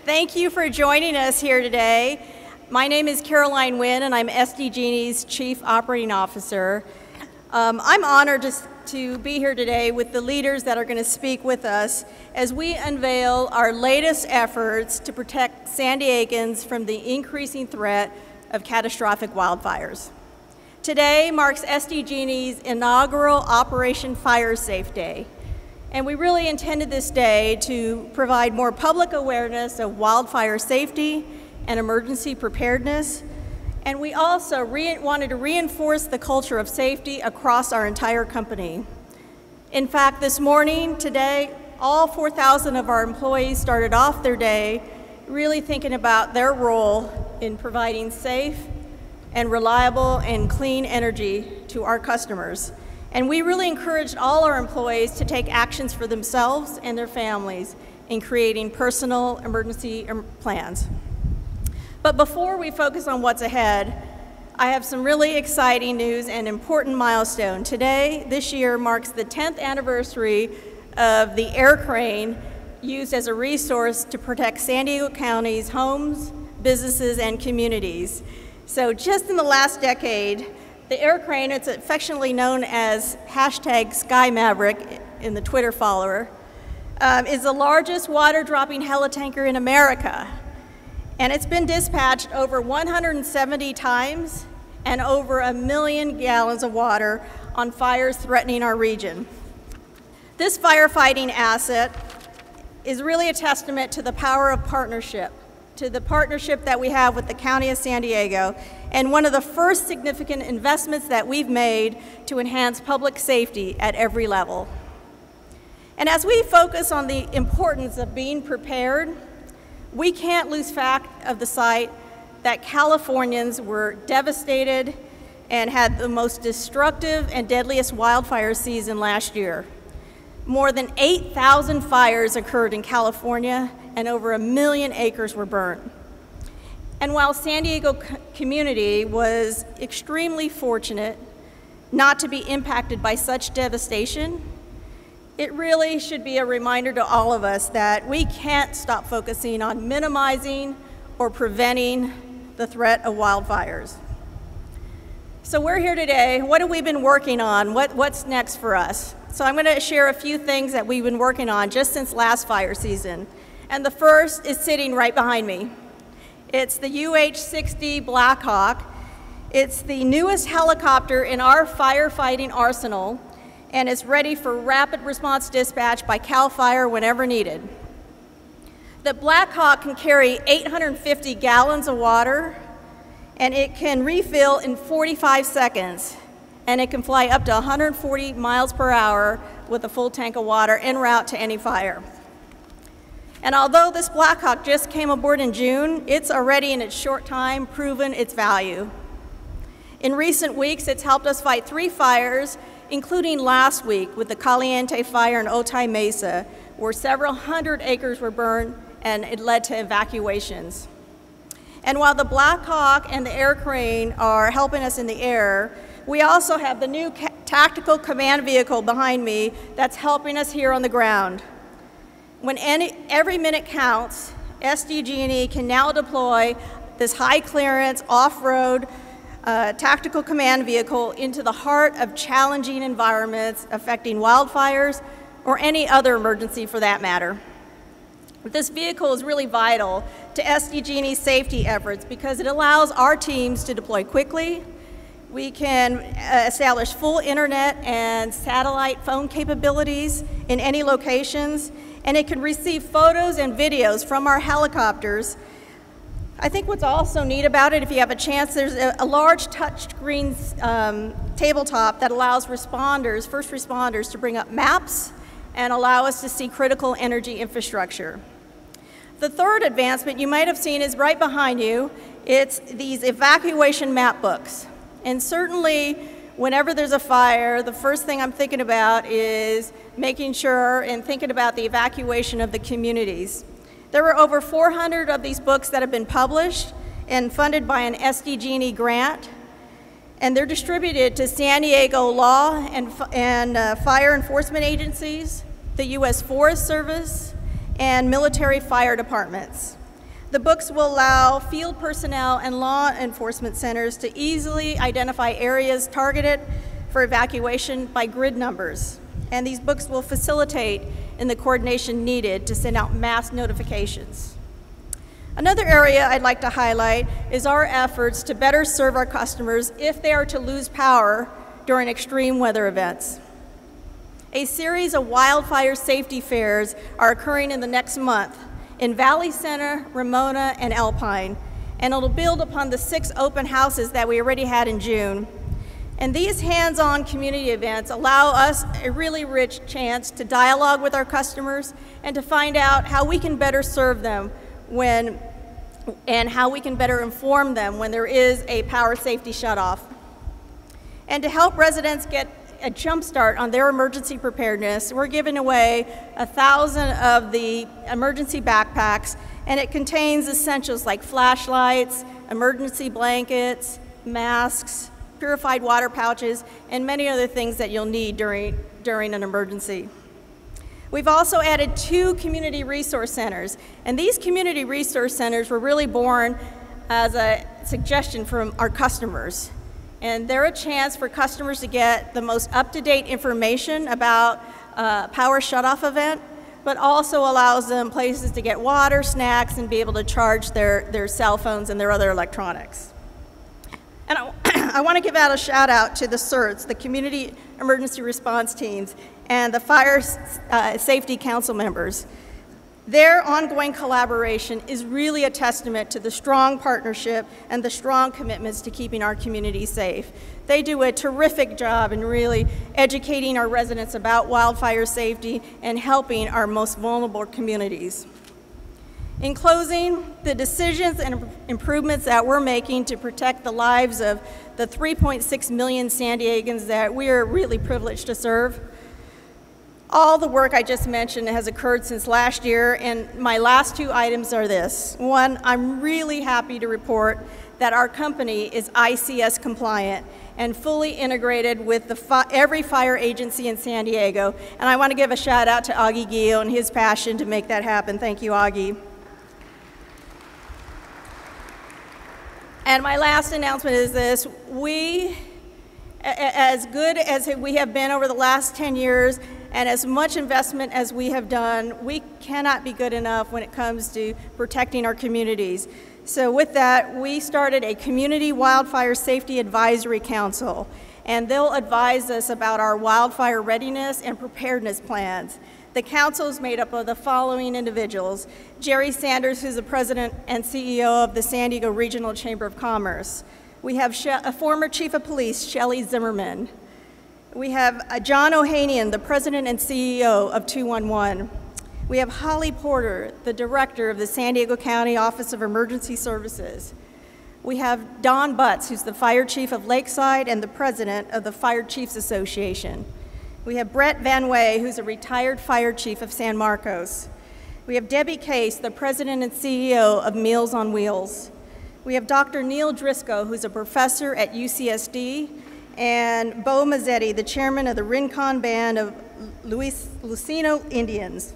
Thank you for joining us here today. My name is Caroline Wynn, and I'm Sdge's Chief Operating Officer. I'm honored to be here today with the leaders that are going to speak with us as we unveil our latest efforts to protect San Diegans from the increasing threat of catastrophic wildfires. Today marks Sdge's inaugural Operation Fire Safe Day. And we really intended this day to provide more public awareness of wildfire safety and emergency preparedness. And we also wanted to reinforce the culture of safety across our entire company. In fact, this morning, today, all 4,000 of our employees started off their day really thinking about their role in providing safe and reliable and clean energy to our customers. And we really encouraged all our employees to take actions for themselves and their families in creating personal emergency plans. But before we focus on what's ahead, I have some really exciting news and important milestone. Today, this year, marks the 10th anniversary of the air crane used as a resource to protect San Diego County's homes, businesses, and communities. So just in the last decade, the air crane, it's affectionately known as #SkyMaverick in the Twitter follower, is the largest water-dropping helitanker in America. And it's been dispatched over 170 times and over 1 million gallons of water on fires threatening our region. This firefighting asset is really a testament to the power of partnership, to the partnership that we have with the County of San Diego, and one of the first significant investments that we've made to enhance public safety at every level. And as we focus on the importance of being prepared, we can't lose fact of the sight that Californians were devastated and had the most destructive and deadliest wildfire season last year. More than 8,000 fires occurred in California, and over 1 million acres were burned. And while San Diego community was extremely fortunate not to be impacted by such devastation, it really should be a reminder to all of us that we can't stop focusing on minimizing or preventing the threat of wildfires. So we're here today. What have we been working on? What's next for us? So I'm going to share a few things that we've been working on just since last fire season. And the first is sitting right behind me. It's the UH-60 Blackhawk. It's the newest helicopter in our firefighting arsenal, and it's ready for rapid response dispatch by CAL FIRE whenever needed. The Blackhawk can carry 850 gallons of water, and it can refill in 45 seconds, and it can fly up to 140 miles per hour with a full tank of water en route to any fire. And although this Blackhawk just came aboard in June, it's already in its short time proven its value. In recent weeks, it's helped us fight 3 fires, including last week with the Caliente fire in Otay Mesa, where several hundred acres were burned and it led to evacuations. And while the Blackhawk and the air crane are helping us in the air, we also have the new tactical command vehicle behind me that's helping us here on the ground. When every minute counts, Sdge can now deploy this high clearance, off-road, tactical command vehicle into the heart of challenging environments affecting wildfires or any other emergency for that matter. This vehicle is really vital to Sdge's safety efforts because it allows our teams to deploy quickly. We can establish full internet and satellite phone capabilities in any locations, and it can receive photos and videos from our helicopters. I think what's also neat about it, if you have a chance, there's a large touchscreen tabletop that allows first responders to bring up maps and allow us to see critical energy infrastructure. The third advancement you might have seen is right behind you. It's these evacuation map books. And certainly, whenever there's a fire, the first thing I'm thinking about is making sure and thinking about the evacuation of the communities. There were over 400 of these books that have been published and funded by an Sdge grant, and they're distributed to San Diego law and fire enforcement agencies, the U.S. Forest Service, and military fire departments. The books will allow field personnel and law enforcement centers to easily identify areas targeted for evacuation by grid numbers. And these books will facilitate in the coordination needed to send out mass notifications. Another area I'd like to highlight is our efforts to better serve our customers if they are to lose power during extreme weather events. A series of wildfire safety fairs are occurring in the next month in Valley Center, Ramona, and Alpine, and it'll build upon the 6 open houses that we already had in June. And these hands-on community events allow us a really rich chance to dialogue with our customers and to find out how we can better serve them and how we can better inform them when there is a power safety shutoff. And to help residents get a jump start on their emergency preparedness, we're giving away 1,000 of the emergency backpacks, and it contains essentials like flashlights, emergency blankets, masks, purified water pouches, and many other things that you'll need during an emergency. We've also added 2 community resource centers, and these community resource centers were really born as a suggestion from our customers. And they're a chance for customers to get the most up-to-date information about a power shutoff event, but also allows them places to get water, snacks, and be able to charge their cell phones and their other electronics. And I want to give out a shout out to the CERTs, the Community Emergency Response Teams, and the Fire Safety Council members. Their ongoing collaboration is really a testament to the strong partnership and the strong commitments to keeping our community safe. They do a terrific job in really educating our residents about wildfire safety and helping our most vulnerable communities. In closing, the decisions and improvements that we're making to protect the lives of the 3.6 million San Diegans that we are really privileged to serve, all the work I just mentioned has occurred since last year, and my last 2 items are this. One, I'm really happy to report that our company is ICS compliant and fully integrated with every fire agency in San Diego, and I want to give a shout out to Augie Gil and his passion to make that happen. Thank you, Augie. And my last announcement is this. As good as we have been over the last 10 years, and as much investment as we have done, we cannot be good enough when it comes to protecting our communities. So with that, we started a Community Wildfire Safety Advisory Council, and they'll advise us about our wildfire readiness and preparedness plans. The council is made up of the following individuals: Jerry Sanders, who's the president and CEO of the San Diego Regional Chamber of Commerce. We have a former chief of police, Shelley Zimmerman. We have John Ohanian, the president and CEO of 211. We have Holly Porter, the director of the San Diego County Office of Emergency Services. We have Don Butts, who's the fire chief of Lakeside and the president of the Fire Chiefs Association. We have Brett Van Way, who's a retired fire chief of San Marcos. We have Debbie Case, the president and CEO of Meals on Wheels. We have Dr. Neil Driscoll, who's a professor at UCSD, and Bo Mazzetti, the chairman of the Rincon Band of Lucino Indians.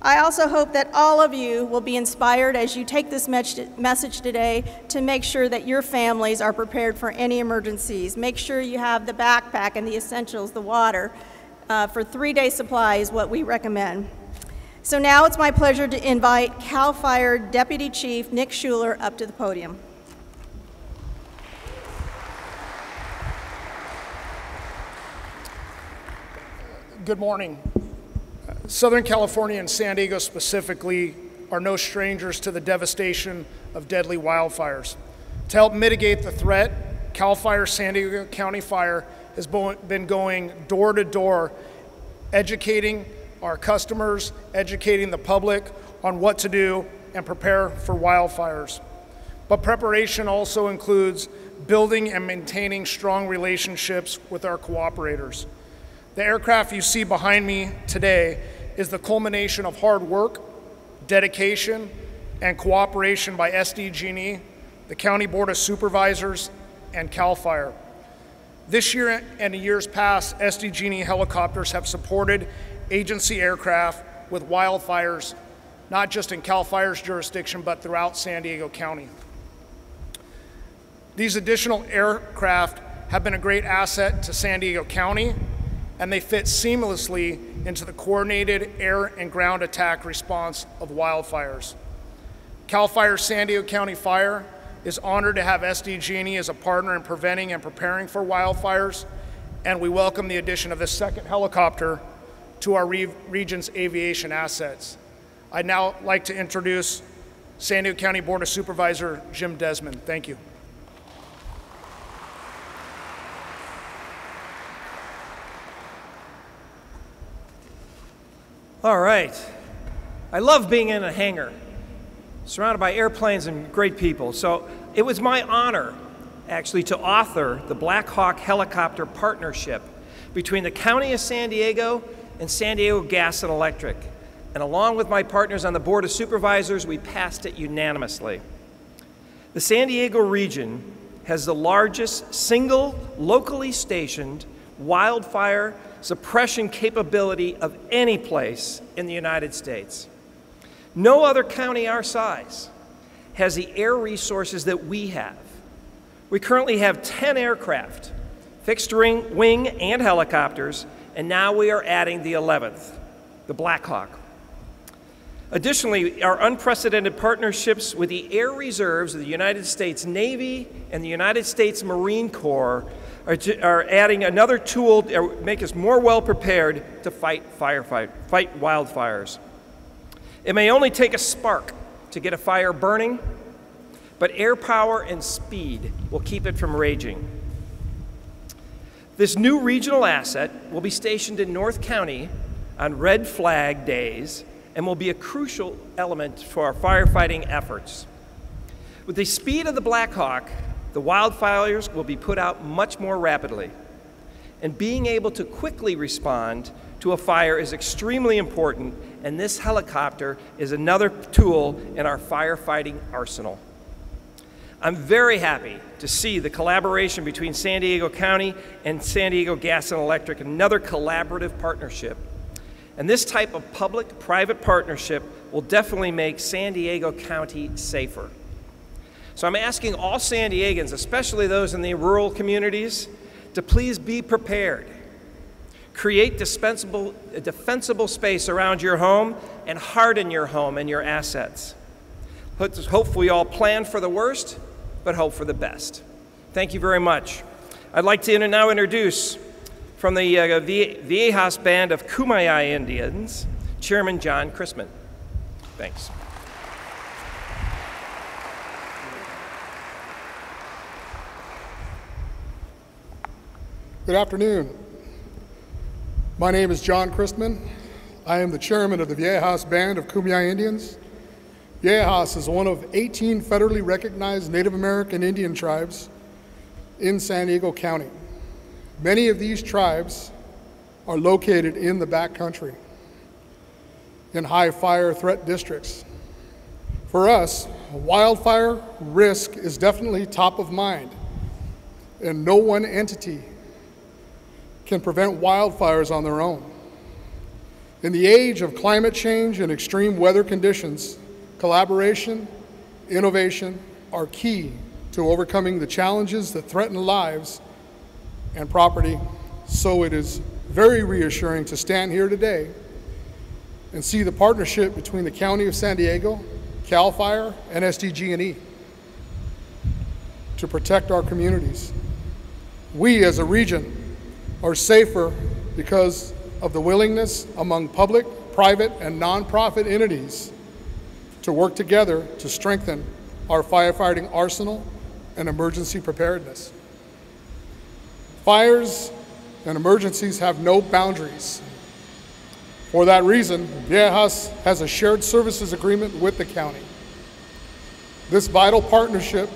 I also hope that all of you will be inspired as you take this message today to make sure that your families are prepared for any emergencies. Make sure you have the backpack and the essentials, the water, for 3-day supply is what we recommend. So now it's my pleasure to invite CAL FIRE Deputy Chief Nick Schuler up to the podium. Good morning. Southern California and San Diego specifically are no strangers to the devastation of deadly wildfires. To help mitigate the threat, CAL FIRE San Diego County Fire has been going door to door, educating our customers, educating the public on what to do and prepare for wildfires. But preparation also includes building and maintaining strong relationships with our cooperators. The aircraft you see behind me today is the culmination of hard work, dedication, and cooperation by Sdge, the County Board of Supervisors, and CAL FIRE. This year and in years past, Sdge helicopters have supported agency aircraft with wildfires not just in CAL FIRE's jurisdiction, but throughout San Diego County. These additional aircraft have been a great asset to San Diego County, and they fit seamlessly into the coordinated air and ground attack response of wildfires. CAL FIRE San Diego County Fire is honored to have Sdge as a partner in preventing and preparing for wildfires, and we welcome the addition of this second helicopter to our region's aviation assets. I'd now like to introduce San Diego County Board of Supervisor Jim Desmond. Thank you. All right. I love being in a hangar, surrounded by airplanes and great people. So it was my honor, actually, to author the Blackhawk helicopter partnership between the County of San Diego and San Diego Gas and Electric. And along with my partners on the Board of Supervisors, we passed it unanimously. The San Diego region has the largest single locally stationed wildfire suppression capability of any place in the United States. No other county our size has the air resources that we have. We currently have 10 aircraft, fixed wing and helicopters, and now we are adding the 11th, the Blackhawk. Additionally, our unprecedented partnerships with the Air Reserves of the United States Navy and the United States Marine Corps are adding another tool to make us more well prepared to fight wildfires. It may only take a spark to get a fire burning, but air power and speed will keep it from raging. This new regional asset will be stationed in North County on red flag days and will be a crucial element for our firefighting efforts. With the speed of the Blackhawk, the wildfires will be put out much more rapidly, and being able to quickly respond to a fire is extremely important, and this helicopter is another tool in our firefighting arsenal. I'm very happy to see the collaboration between San Diego County and San Diego Gas and Electric, another collaborative partnership. And this type of public-private partnership will definitely make San Diego County safer. So I'm asking all San Diegans, especially those in the rural communities, to please be prepared. Create defensible space around your home and harden your home and your assets. Hopefully all plan for the worst, but hope for the best. Thank you very much. I'd like to now introduce from the Viejas Band of Kumeyaay Indians, Chairman John Christman. Thanks. Good afternoon. My name is John Christman. I am the chairman of the Viejas Band of Kumeyaay Indians. Viejas is one of 18 federally recognized Native American Indian tribes in San Diego County. Many of these tribes are located in the backcountry, in high fire threat districts. For us, wildfire risk is definitely top of mind, and no one entity can prevent wildfires on their own. In the age of climate change and extreme weather conditions, collaboration, innovation are key to overcoming the challenges that threaten lives and property. So it is very reassuring to stand here today and see the partnership between the County of San Diego, CAL FIRE, and Sdge to protect our communities. We as a region are safer because of the willingness among public, private, and nonprofit entities to work together to strengthen our firefighting arsenal and emergency preparedness. Fires and emergencies have no boundaries. For that reason, Viejas has a shared services agreement with the county. This vital partnership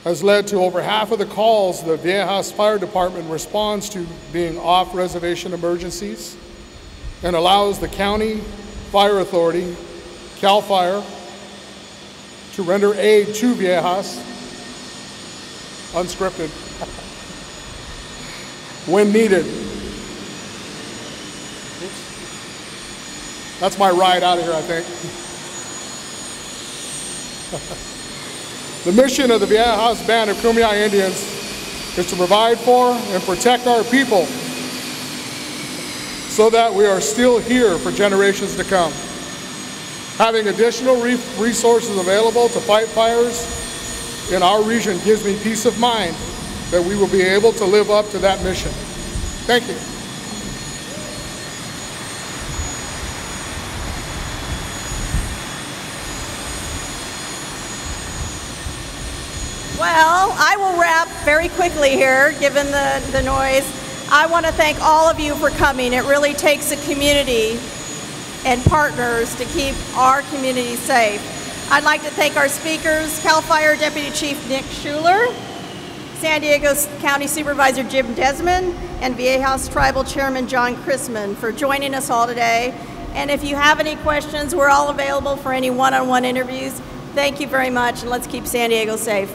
has led to over half of the calls the Viejas Fire Department responds to being off-reservation emergencies and allows the County Fire Authority, CAL FIRE, to render aid to Viejas, unscripted, when needed. Oops. That's my ride out of here, I think. The mission of the Viejas Band of Kumeyaay Indians is to provide for and protect our people so that we are still here for generations to come. Having additional resources available to fight fires in our region gives me peace of mind that we will be able to live up to that mission. Thank you. Well, I will wrap very quickly here, given the noise. I want to thank all of you for coming. It really takes a community and partners to keep our community safe. I'd like to thank our speakers, CAL FIRE Deputy Chief Nick Schuler, San Diego County Supervisor Jim Desmond, and Viejas Tribal Chairman John Chrisman for joining us all today. And if you have any questions, we're all available for any one-on-one interviews. Thank you very much, and let's keep San Diego safe.